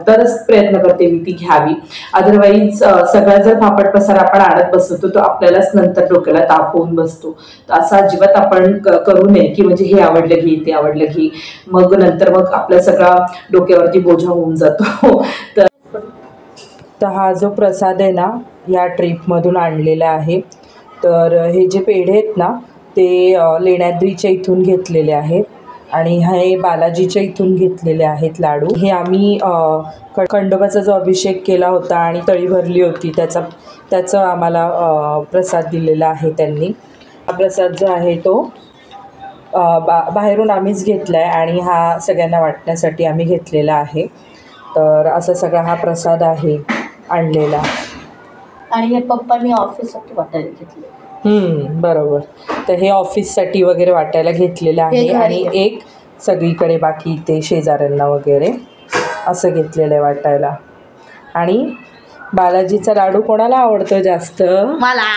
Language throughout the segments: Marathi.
तरच प्रयत्न करते मी ती घ्यावी, अदरवाईज सगळा जर फापट पसार आपण आणत बसतो तो आपल्यालाच नंतर डोक्याला ताप होऊन बसतो. तर असं अजिबात आपण करू नये की म्हणजे हे आवडलं घे ते आवडलं घे, मग नंतर मग आपला सगळा डोक्यावरती बोझा होऊन जातो. तर हा जो प्रसाद आहे ना या ट्रिपमधून आणलेला आहे. तर हे जे पेढे आहेत ना ते लेण्याद्रीच्या इथून घेतलेले आहेत आणि हे बालाजीच्या इथून घेतलेले आहेत लाडू. हे आम्ही खंडोबाचा जो अभिषेक केला होता आणि तळी भरली होती त्याचं आम्हाला प्रसाद दिलेला आहे त्यांनी. हा प्रसाद जो आहे तो बाहेरून आम्हीच घेतला आहे आणि हा सगळ्यांना वाटण्यासाठी आम्ही घेतलेला आहे. तर असा सगळा हा प्रसाद आहे आणलेला. आणि हे पप्पांनी ऑफिससाठी वाटायला घेतले. बरोबर. तर हे ऑफिससाठी वगैरे वाटायला घेतलेलं आहे आणि एक सगळीकडे बाकी इथे शेजाऱ्यांना वगैरे असं घेतलेलं आहे वाटायला. आणि बालाजीचा लाडू कोणाला आवडतो जास्त? मला.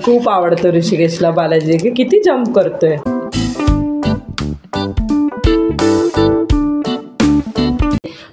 खूप आवडतो ऋषिकेशला बालाजी. किती जम्प करतोय.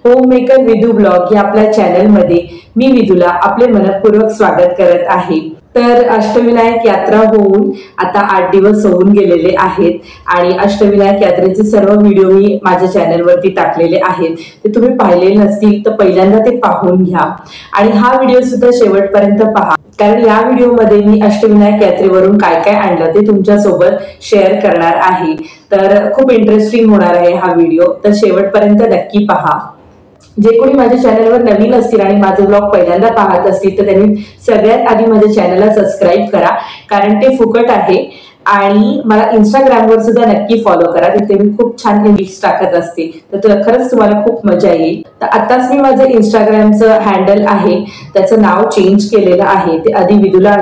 होममेकर विदू ब्लॉग या आपल्या चॅनलमध्ये मी विदूला आपले मनपूर्वक स्वागत करत आहे. तर अष्टविनायक यात्रा होऊन आता 8 दिवस होऊन गेलेले आहेत आणि अष्टविनायक यात्रेचे सर्व व्हिडिओ मी माझ्या चॅनलवरती टाकलेले आहेत. ते तुम्ही पाहिले नसतील तर पहिल्यांदा ते पाहून घ्या आणि हा व्हिडिओ सुद्धा शेवटपर्यंत पहा, कारण या व्हिडिओमध्ये मी अष्टविनायक यात्रेवरून काय काय आणलं ते तुमच्यासोबत शेअर करणार आहे. तर खूप इंटरेस्टिंग होणार आहे हा व्हिडिओ, तर शेवटपर्यंत नक्की पहा. जे कोणी माझ्या चॅनलवर नवीन असतील आणि माझे ब्लॉग पहिल्यांदा पाहत असतील तर त्यांनी सगळ्यात आधी माझ्या चॅनलला सबस्क्राईब करा, कारण ते फुकट आहे. आणि मला इंस्टाग्रामवर सुद्धा नक्की फॉलो करा, तिथे मी खूप छान रील्स टाकत असते, तर खरंच तुम्हाला खूप मजा येईल. तर आताच मी माझं इंस्टाग्रामचं हँडल आहे त्याचं नाव चेंज केलेलं आहे. ते आधी विदुला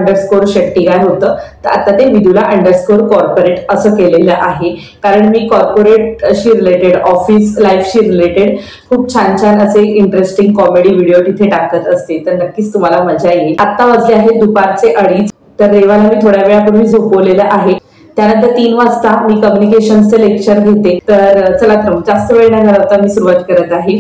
_शेट्टीगार होतं, तर आता ते विदुला _कॉर्पोरेट असं केलेलं आहे, कारण मी कॉर्पोरेटशी रिलेटेड, ऑफिस लाईफशी रिलेटेड खूप छान छान असे इंटरेस्टिंग कॉमेडी व्हिडिओ तिथे टाकत असते. तर नक्कीच तुम्हाला मजा येईल. आता वाजले आहे दुपारचे 2:30. तर रेवाला मी थोड्या वेळापूर्वी झोपवलेलं आहे. त्यानंतर 3 वाजता मी कम्युनिकेशनचे लेक्चर घेते. तर चला तर जास्त वेळ न घालवता मी सुरुवात करत आहे.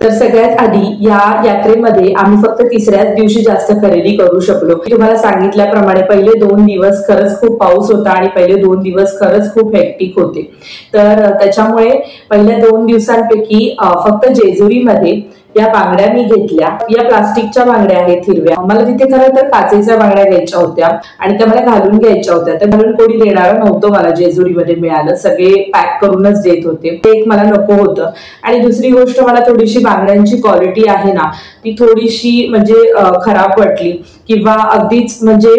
तर सगळ्यात आधी या यात्रेमध्ये आम्ही फक्त 3ऱ्याच दिवशी जास्त खरेदी करू शकलो. तुम्हाला सांगितल्याप्रमाणे पहिले 2 दिवस खरंच खूप पाऊस होता आणि पहिले 2 दिवस खरंच खूप हेक्टिक होते. तर त्याच्यामुळे पहिल्या 2 दिवसांपैकी फक्त जेजुरीमध्ये या बांगड्या मी घेतल्या. या प्लास्टिकच्या बांगड्या आहेत हिरव्या. मला तिथे खरं तर काचेच्या बांगड्या घ्यायच्या होत्या आणि त्या मला घालून घ्यायच्या होत्या. तर घालून कोणी देणारं नव्हतं मला जेजुरीमध्ये मिळालं, सगळे पॅक करूनच देत होते. ते एक मला नको होतं. आणि दुसरी गोष्ट, मला थोडीशी बांगड्यांची क्वालिटी आहे ना ती थोडीशी म्हणजे खराब वाटली, किंवा अगदीच म्हणजे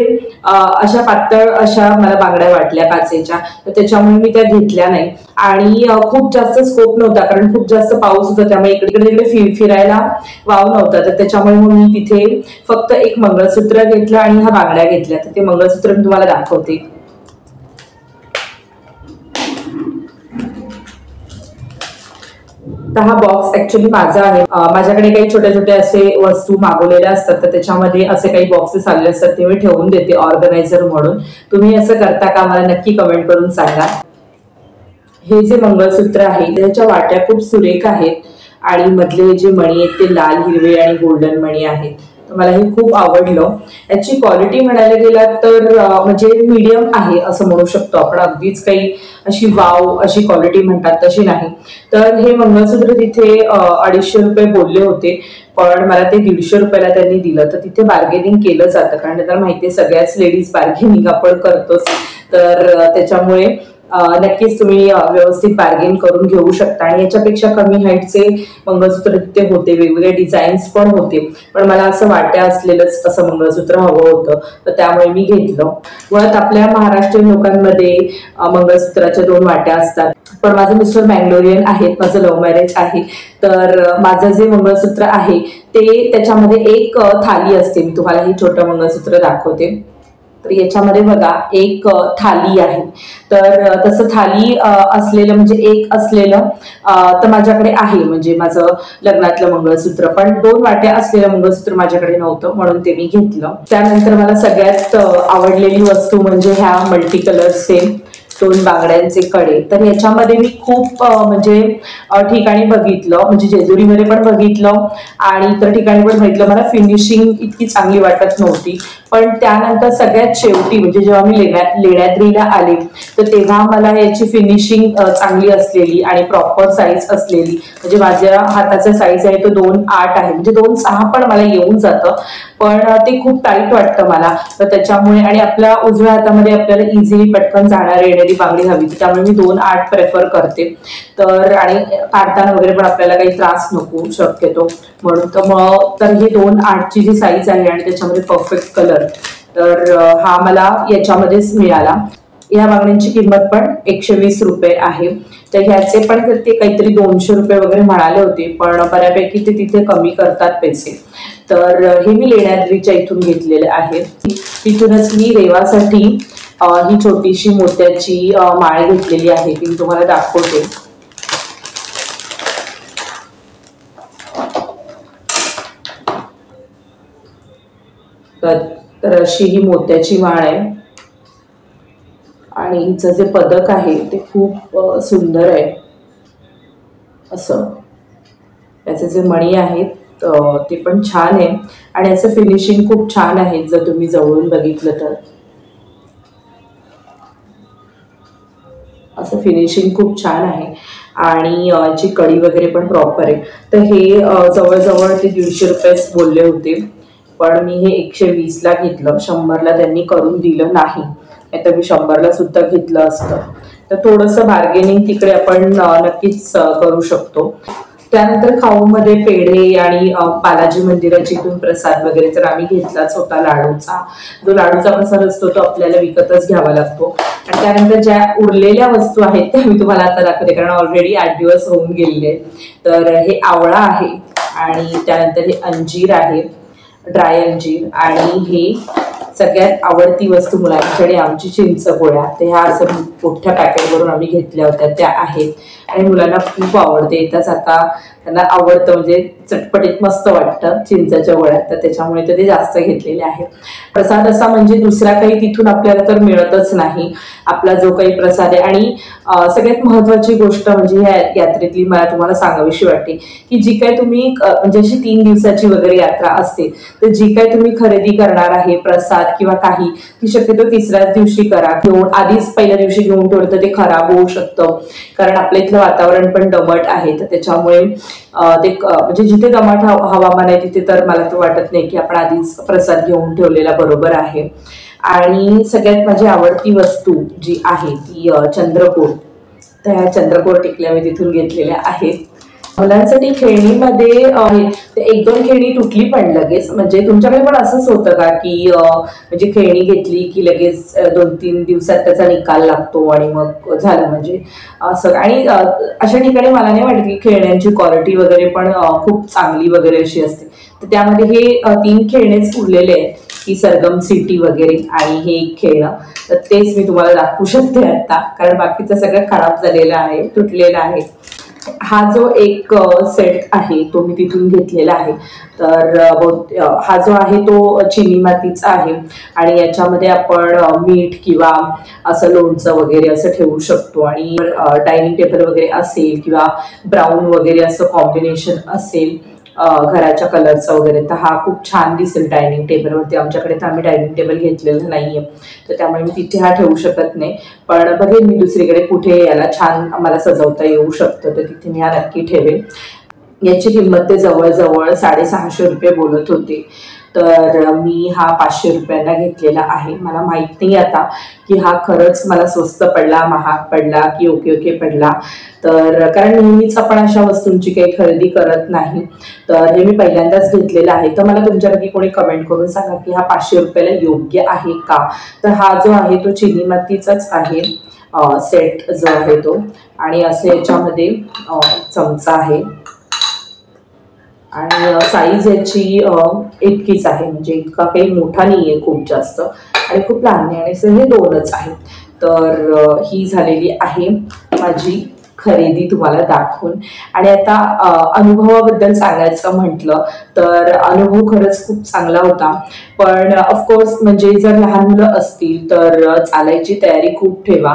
अशा पातळ अशा मला बांगड्या वाटल्या काचेच्या, तर त्याच्यामुळे मी त्या घेतल्या नाही. आणि खूप जास्त स्कोप नव्हता, कारण खूप जास्त पाऊस होता, त्यामुळे इकडे तिकडे फिरायला वाव नव्हता. तर त्याच्यामुळे मग मी तिथे फक्त एक मंगळसूत्र घेतलं आणि ह्या बांगड्या घेतल्या. तर ते मंगळसूत्र मी तुम्हाला दाखवते. तर हा बॉक्स ऍक्च्युली माझा आहे. माझ्याकडे काही छोट्या छोट्या असे वस्तू मागवलेल्या असतात, तर त्याच्यामध्ये असे काही बॉक्सेस आलेले असतात, ते मी ठेवून देते ऑर्गनायझर म्हणून. तुम्ही असं करता का? मला नक्की कमेंट करून सांगा. हे जे मंगळसूत्र आहे त्याच्या वाट्या खूप सुरेख आहेत आणि मधले जे मणी आहेत ते लाल, हिरवे आणि गोल्डन मणी आहेत. तर मला हे खूप आवडलं. याची क्वालिटी म्हणायला गेला तर म्हणजे मीडियम आहे असं म्हणू शकतो आपण. अगदीच काही अशी वाव अशी क्वालिटी म्हणतात तशी नाही. तर हे मंगळसूत्र तिथे 250 रुपये बोलले होते, पण मला ते 150 रुपयाला त्यांनी दिलं. तर तिथे बार्गेनिंग केलं जातं, कारण त्यांना माहिती आहे सगळ्याच लेडीज बार्गेनिंग आपण करतोच. तर त्याच्यामुळे नक्कीच तुम्ही व्यवस्थित बार्गेन करून घेऊ शकता. आणि याच्यापेक्षा कमी हाईटचे मंगळसूत्र तिथे होते, वेगवेगळे डिझाईन्स पण होते, पण मला असं वाट्या असलेलंच असं मंगळसूत्र हवं होतं, तर त्यामुळे मी घेतलं. मुळात आपल्या महाराष्ट्रीयन लोकांमध्ये मंगळसूत्राच्या 2 वाट्या असतात, पण माझं मिस्टर बँगलोरियन आहेत, माझं लव्ह मॅरेज आहे. तर माझं जे मंगळसूत्र आहे ते त्याच्यामध्ये एक थाली असते. मी तुम्हाला हे छोटं मंगळसूत्र दाखवते. तर याच्यामध्ये बघा एक थाली आहे. तर तसं थाली असलेलं म्हणजे एक असलेलं तर माझ्याकडे आहे, म्हणजे माझं लग्नातलं मंगळसूत्र. पण 2 वाट्या असलेलं मंगळसूत्र माझ्याकडे नव्हतं, म्हणून ते मी घेतलं. त्यानंतर मला सगळ्यात आवडलेली वस्तू म्हणजे ह्या मल्टी कलर्सचे 2 बांगड्यांचे कडे. तर याच्यामध्ये मी खूप म्हणजे ठिकाणी बघितलं, म्हणजे जेजुरीमध्ये पण बघितलं आणि इतर ठिकाणी पण बघितलं. मला फिनिशिंग इतकी चांगली वाटत नव्हती, पण त्यानंतर सगळ्यात शेवटी म्हणजे जेव्हा मी लेण्याद्रीला आले तर तेव्हा मला याची फिनिशिंग चांगली असलेली आणि प्रॉपर साईज असलेली, म्हणजे माझ्या हाताचा साईज आहे तो 2.8 आहे, म्हणजे 2.6 पण मला येऊन जातं, पण ते खूप टाईट वाटतं मला. तर त्याच्यामुळे आणि आपल्या उजव्या हातामध्ये आपल्याला इझिली पटकन जाणारी येणारी बांगडी हवी, त्यामुळे मी 2.8 प्रेफर करते. तर आणि काढताना वगैरे पण आपल्याला काही त्रास नको शक्यतो म्हणून. तर हे 2.8ची जी साईज आहे आणि त्याच्यामध्ये परफेक्ट कलर, तर हा मला याच्यामध्येच मिळाला. या बांगड्यांची किंमत पण 120 रुपये आहे. तर ह्याचे पण ते काहीतरी 200 रुपये वगैरे म्हणाले होते, पण बऱ्यापैकी ते तिथे कमी करतात पैसे. तर हे मी लेण्याद्रीच्या इथून घेतलेले आहे. तिथूनच मी रेवासाठी ही छोटीशी मोत्याची माळ घेतलेली आहे, ती मी तुम्हाला दाखवते. तर अशी ही मोत्याची माळ आहे आणि हिचं जे पदक आहे ते खूप सुंदर आहे. असं त्याचे जे मणी आहेत ते पण छान आहे आणि याचं फिनिशिंग खूप छान आहे जर तुम्ही जवळून बघितलं तर. असं फिनिशिंग खूप छान आहे आणि याची कडी वगैरे पण प्रॉपर आहे. तर हे जवळजवळ ते 150 रुपयेच बोलले होते, पण मी हे 120ला घेतलं. 100ला त्यांनी करून दिलं नाही, नाहीतर मी 100ला सुद्धा घेतलं असतं. तर थोडंसं बार्गेनिंग तिकडे आपण नक्कीच करू शकतो. त्यानंतर खाऊमध्ये पेढे आणि बालाजी मंदिराची इथून प्रसाद वगैरे तर आम्ही घेतलाच होता लाडूचा. जो लाडूचा प्रसाद असतो तो आपल्याला विकतच घ्यावा लागतो. आणि त्यानंतर ज्या उरलेल्या वस्तू आहेत त्या मी तुम्हाला आता दाखवते, कारण ऑलरेडी 8 दिवस होऊन गेलेले. तर हे आवळा आहे आणि त्यानंतर हे अंजीर आहे, ड्राय अंजीर, आणि हे सगळ्यात आवडती वस्तू मुलांच्याकडे आमची चिंच गोळ्या. तर ह्या असं मोठ्या पॅकेटवरून आम्ही घेतल्या होत्या, त्या आहेत आणि मुलांना खूप आवडते. येताच आता त्यांना आवडतं, म्हणजे चटपटीत मस्त वाटतं चिंचाच्या गोळ्या, तर त्याच्यामुळे ते जास्त घेतलेले आहेत. प्रसाद असा म्हणजे दुसरा काही तिथून आपल्याला तर मिळतच नाही, आपला जो काही प्रसाद आहे. आणि सगळ्यात महत्वाची गोष्ट म्हणजे ह्या यात्रेतली मला तुम्हाला सांगावीशी वाटते की जी काय तुम्ही म्हणजे अशी 3 दिवसाची वगैरे यात्रा असते, तर जी काय तुम्ही खरेदी करणार आहे प्रसाद किंवा काही, ती शक्यतो तिसऱ्याच दिवशी करा. घेऊन आधीच पहिल्या दिवशी घेऊन ठेवलं तर ते खराब होऊ शकतं, कारण आपल्या इथलं वातावरण पण दमट आहे. तर त्याच्यामुळे ते म्हणजे जिथे दमट हवामान आहे तिथे तर मला तर वाटत नाही की आपण आधीच प्रसाद घेऊन ठेवलेला बरोबर आहे. आणि सगळ्यात माझी आवडती वस्तू जी आहे ती चंद्रकोर. तर ह्या चंद्रकोर टिकल्या मी तिथून घेतलेल्या आहेत. मुलांसाठी खेळणीमध्ये 1-2 खेळणी तुटली पण लगेच, म्हणजे तुमच्याकडे पण असंच होतं का की म्हणजे खेळणी घेतली की लगेच 2-3 दिवसात त्याचा निकाल लागतो आणि मग झालं म्हणजे असं? आणि अशा ठिकाणी मला नाही वाटत की खेळण्यांची क्वालिटी वगैरे पण खूप चांगली वगैरे अशी असते. तर त्यामध्ये हे 3 खेळणेच उरलेले आहेत, की सरगम सिटी वगैरे आणि हे एक खेळणं. तर तेच मी तुम्हाला दाखवू शकते आता, कारण बाकीचं सगळं खराब झालेलं आहे, तुटलेलं आहे. हा जो एक सेट आहे तो मी तिथून घेतलेला आहे. तर हा जो आहे तो चिनी मातीचा आहे आणि याच्यामध्ये आपण मीठ किंवा असं लोणचं वगैरे असं ठेवू शकतो. आणि डायनिंग टेबल वगैरे असेल किंवा ब्राऊन वगैरे असं कॉम्बिनेशन असेल घराच्या कलरचा वगैरे, तर हा खूप छान दिसेल डायनिंग टेबलवरती. आमच्याकडे तर आम्ही डायनिंग टेबल घेतलेलं नाहीये, तर त्यामुळे मी तिथे हा ठेवू शकत नाही. पण बघेन मी दुसरीकडे कुठे याला छान मला सजवता येऊ शकतं, तर तिथे मी हा नक्की ठेवेन. याची किंमत ते जवळजवळ 650 रुपये बोलत होते, तर मी हा 500 रुपयांना घेतलेला आहे. मला माहित नाही आता की हा खरंच मला स्वस्त पडला, महाग पडला की ओके ओके पडला. तर कारण नेहमीच आपण अशा वस्तूंची काही खरेदी करत नाही, तर हे मी पहिल्यांदाच घेतलेलं आहे. तर मला तुमच्यापैकी कोणी कमेंट करून सांगा की हा 500 रुपयाला योग्य आहे का? तर हा जो आहे तो चिनी मातीचाच आहे सेट जो आहे तो, आणि असं याच्यामध्ये चमचा आहे आणि साईज याची इतकीच आहे, म्हणजे इतका काही मोठा नाही आहे खूप जास्त आणि खूप लहान नाही, आणि हे 2च आहेत. तर ही झालेली आहे माझी खरेदी तुम्हाला दाखवून. आणि आता अनुभवाबद्दल सांगायचं म्हटलं तर अनुभव खरंच खूप चांगला होता. पण ऑफकोर्स म्हणजे जर लहान मुलं असतील तर चालायची तयारी खूप ठेवा,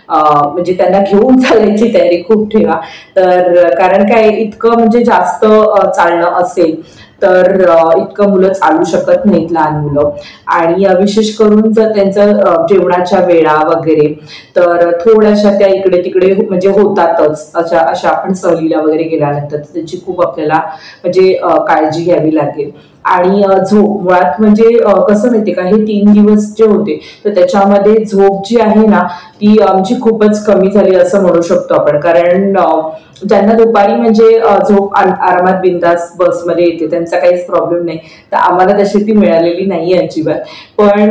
म्हणजे त्यांना घेऊन चालायची तयारी खूप ठेवा. तर कारण काय इतकं म्हणजे जास्त चालणं असेल तर इतकं मुलं चालू शकत नाहीत लहान मुलं. आणि विशेष करून जर त्यांचं जेवणाच्या वेळा वगैरे तर थोड्याशा त्या इकडे तिकडे म्हणजे होतातच. अशा आपण सहलीला वगैरे गेल्यानंतर त्याची खूप आपल्याला म्हणजे काळजी घ्यावी लागेल. आणि झोप मुळात म्हणजे कसं माहितीये का, हे 3 दिवस जे होते तर त्याच्यामध्ये झोप जी आहे ना ती आमची खूपच कमी झाली असं म्हणू शकतो आपण. कारण ज्यांना दुपारी म्हणजे झोप आरामात बिंदास बसमध्ये येते त्यांचा काहीच प्रॉब्लेम नाही, तर आम्हाला तशी ती मिळालेली नाही अजिबात. पण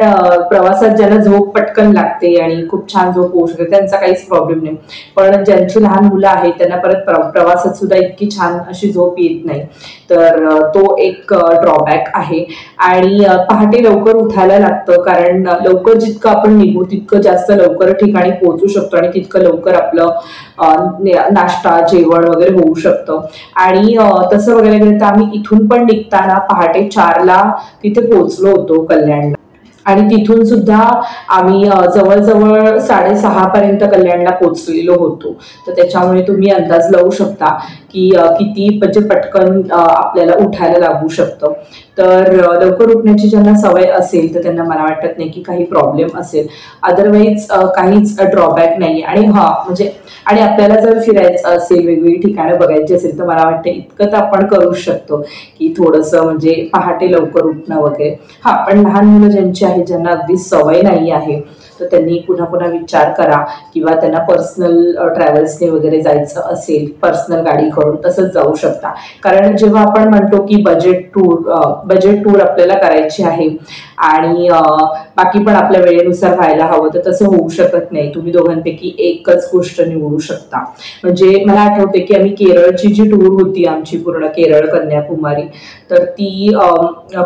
प्रवासात ज्यांना झोप पटकन लागते आणि खूप छान झोप होऊ शकते त्यांचा काहीच प्रॉब्लेम नाही. पण ज्यांची लहान मुलं आहेत त्यांना परत प्रवासात सुद्धा इतकी छान अशी झोप येत नाही. तर तो एक ड्रॉबॅक आहे. आणि पहाटे लवकर उठायला लागतं, कारण लवकर जितकं आपण निघू तितकं जास्त लवकर ठिकाणी पोहोचू शकतो आणि तितकं लवकर आपलं नाश्ता जेवण वगैरे होऊ शकतं. आणि तसं बघायला गेलं तर आम्ही इथून पण निघताना पहाटे 4ला तिथे पोहोचलो होतो कल्याणला. आणि तिथून सुद्धा आम्ही जवळजवळ 6:30 पर्यंत कल्याणला पोहोचलेलो होतो. तर त्याच्यामुळे तुम्ही अंदाज लावू शकता की किती म्हणजे पटकन आपल्याला उठायला लागू शकतं. तर लवकर उठण्याची ज्यांना सवय असेल तर त्यांना मला वाटत नाही की काही प्रॉब्लेम असेल. अदरवाईज काहीच ड्रॉबॅक नाही. आणि म्हणजे आणि आपल्याला जर फिरायचं असेल वेगवेगळी ठिकाणं बघायची असेल तर मला वाटतं इतकं तर आपण करू शकतो की थोडंसं म्हणजे पहाटे लवकर उठणं वगैरे. पण लहान मुलं ज्यांची आहेत ज्यांना अगदी सवय नाही आहे तर त्यांनी पुन्हा पुन्हा विचार करा, किंवा त्यांना पर्सनल ट्रॅव्हल्सने वगैरे जायचं असेल पर्सनल गाडी करून तसंच जाऊ शकता. कारण जेव्हा आपण म्हणतो की बजेट टूर आपल्याला करायची आहे आणि बाकी पण आपल्या वेळेनुसार व्हायला हवं तर तसं होऊ शकत नाही. तुम्ही दोघांपैकी एकच गोष्ट निवडू शकता. म्हणजे मला आठवते की आम्ही केरळची जी टूर होती आमची पूर्ण केरळ कन्याकुमारी, तर ती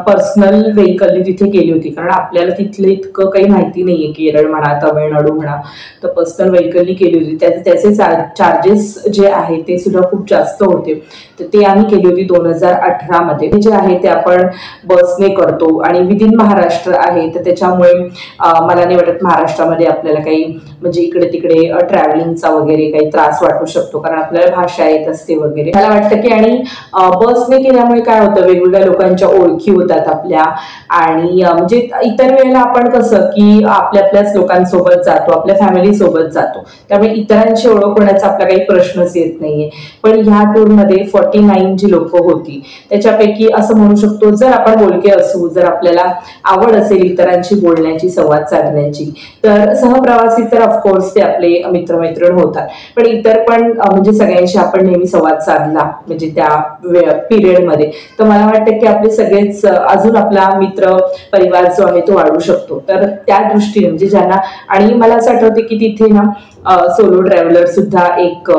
पर्सनल व्हेकलने तिथे गेली होती. कारण आपल्याला तिथलं इतकं काही माहिती नाहीये, केरळ म्हणा तामिळनाडू म्हणा, तर पर्सनल व्हेकलने केली होती. त्याचे चार्जेस जे आहे ते सुद्धा खूप जास्त होते. तर ते आम्ही केली होती 2018 मध्ये. जे आहे ते आपण बसने करतो आणि विदिन महाराष्ट्र आहे तर त्याच्यामुळे मला नाही वाटत महाराष्ट्रामध्ये आपल्याला काही म्हणजे इकडे तिकडे ट्रॅव्हलिंगचा वगैरे काही त्रास वाटू शकतो, कारण आपल्याला भाषा येत असते वगैरे. मला वाटतं की आणि बसने केल्यामुळे काय होतं, वेगवेगळ्या लोकांच्या ओळखी होतात आपल्या. आणि म्हणजे इतर वेळेला आपण कसं की आपल्याच लोकांसोबत जातो, आपल्या फॅमिली सोबत जातो, त्यामुळे इतरांची ओळख होण्याचा आपला काही प्रश्नच येत नाहीये. पण ह्या टूरमध्ये 49 जी लोक होती त्याच्यापैकी असं म्हणू शकतो जर आपण बोलके असू, जर आपल्याला आवड असेल इतरांशी बोलण्याची संवाद साधण्याची, तर सहप्रवासी तर ऑफकोर्स ते आपले मित्रमैत्रीण होतात. पण इतर पण म्हणजे सगळ्यांशी आपण नेहमी संवाद साधला म्हणजे त्या पिरियडमध्ये, तर मला वाटतं की आपले सगळेच अजून आपला मित्र परिवार जो आहे तो वाढू शकतो. तर त्या दृष्टीने म्हणजे ज्यांना, आणि मला असं आठवते की तिथे ना सोलो ट्रॅव्हलर सुद्धा एक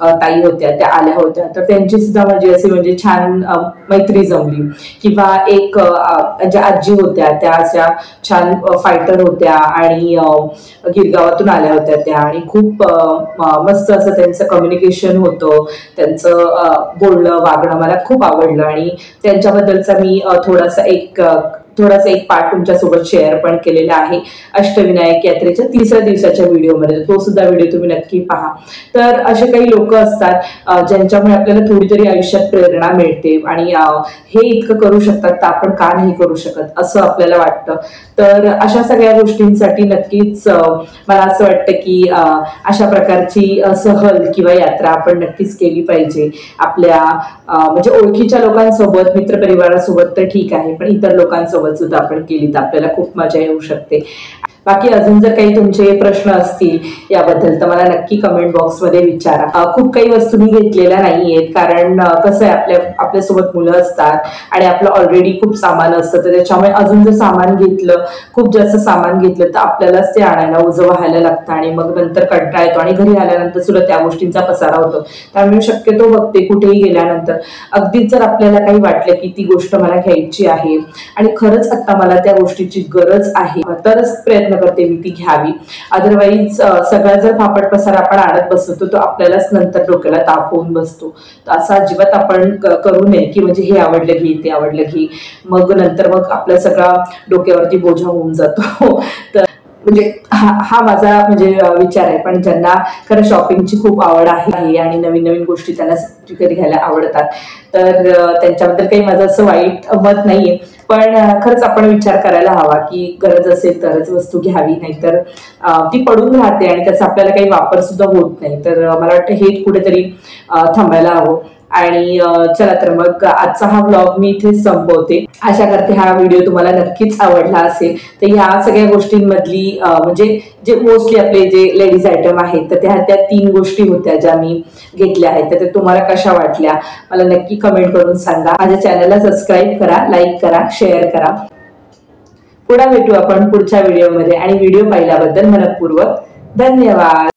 ताई होत्या, त्या आल्या होत्या. तर त्यांची सुद्धा माझी अशी म्हणजे छान मैत्री जमली. किंवा एक ज्या आजी होत्या त्या अशा छान फायटर होत्या आणि गिरगावातून आल्या होत्या त्या, आणि खूप मस्त असं त्यांचं कम्युनिकेशन होतं, त्यांचं बोलणं वागणं मला खूप आवडलं. आणि त्यांच्याबद्दलचा मी थोडासा एक पार्ट तुमच्यासोबत शेअर पण केलेला आहे अष्टविनायक यात्रेच्या 3ऱ्या दिवसाच्या व्हिडिओमध्ये. तो सुद्धा व्हिडिओ तुम्ही नक्की पहा. तर असे काही लोक असतात ज्यांच्यामुळे आपल्याला थोडी तरी आयुष्यात प्रेरणा मिळते, आणि हे इतकं करू शकतात तर आपण का नाही करू शकत असं आपल्याला वाटतं. तर अशा सगळ्या गोष्टींसाठी नक्कीच मला असं वाटतं की अशा प्रकारची सहल किंवा यात्रा आपण नक्कीच केली पाहिजे. आपल्या म्हणजे ओळखीच्या लोकांसोबत, मित्रपरिवारासोबत तर ठीक आहे, पण इतर लोकांसोबत सुद्धा आपण केली तर आपल्याला खूप मजा येऊ शकते. बाकी अजून जर काही तुमचे प्रश्न असतील याबद्दल तर मला नक्की कमेंट बॉक्समध्ये विचारा. खूप काही वस्तू मी घेतलेल्या नाहीयेत, कारण कसं आहे आपल्यासोबत मुलं असतात आणि आपलं ऑलरेडी खूप सामान असतं, तर त्याच्यामुळे अजून जर सामान घेतलं, खूप जास्त सामान घेतलं तर आपल्यालाच ते आणायला ओझं व्हायला लागतं आणि मग नंतर कंटाळा येतो आणि घरी आल्यानंतर सुद्धा त्या गोष्टींचा पसारा होतो. त्यामुळे शक्यतो बघते कुठेही गेल्यानंतर अगदीच जर आपल्याला काही वाटलं की ती गोष्ट मला घ्यायची आहे आणि खरंच आता मला त्या गोष्टीची गरज आहे तरच प्रयत्न प्रयत्न करते मी ती घ्यावी. अदरवाईज सगळा जर फापट पसारा आपण आणत बसतो तो आपल्यालाच नंतर डोक्याला ताप होऊन बसतो. तर असं अजिबात आपण करू नये की म्हणजे हे आवडलं घे ते आवडलं घे, मग नंतर मग आपला सगळा डोक्यावरती बोजा होऊन जातो. तर म्हणजे हा माझा म्हणजे विचार आहे. पण ज्यांना खरं शॉपिंगची खूप आवड आहे आणि नवीन नवीन गोष्टी त्यांना कधी घ्यायला आवडतात, तर त्यांच्याबद्दल काही माझं असं वाईट मत नाहीये. पण खरंच आपण विचार करायला हवा की गरज असेल तरच वस्तू घ्यावी, नाहीतर ती पडून राहते आणि त्याचा आपल्याला काही वापर सुद्धा होत नाही. तर मला वाटतं हे कुठेतरी थांबायला हवं. आणि चला तर मग आजचा हा व्लॉग मी इथेच संपवते. आशा करते हा व्हिडिओ तुम्हाला नक्कीच आवडला असेल. तर ह्या सगळ्या गोष्टींमधली म्हणजे जे मोस्टली आपले जे लेडीज आयटम आहेत तर त्या 3 गोष्टी होत्या ज्या मी घेतल्या आहेत. तर तुम्हाला कशा वाटल्या मला नक्की कमेंट करून सांगा. माझ्या चॅनलला सबस्क्राईब करा, लाईक करा, शेअर करा. पुन्हा भेटू आपण पुढच्या व्हिडिओमध्ये आणि व्हिडिओ पाहिल्याबद्दल मनपूर्वक धन्यवाद.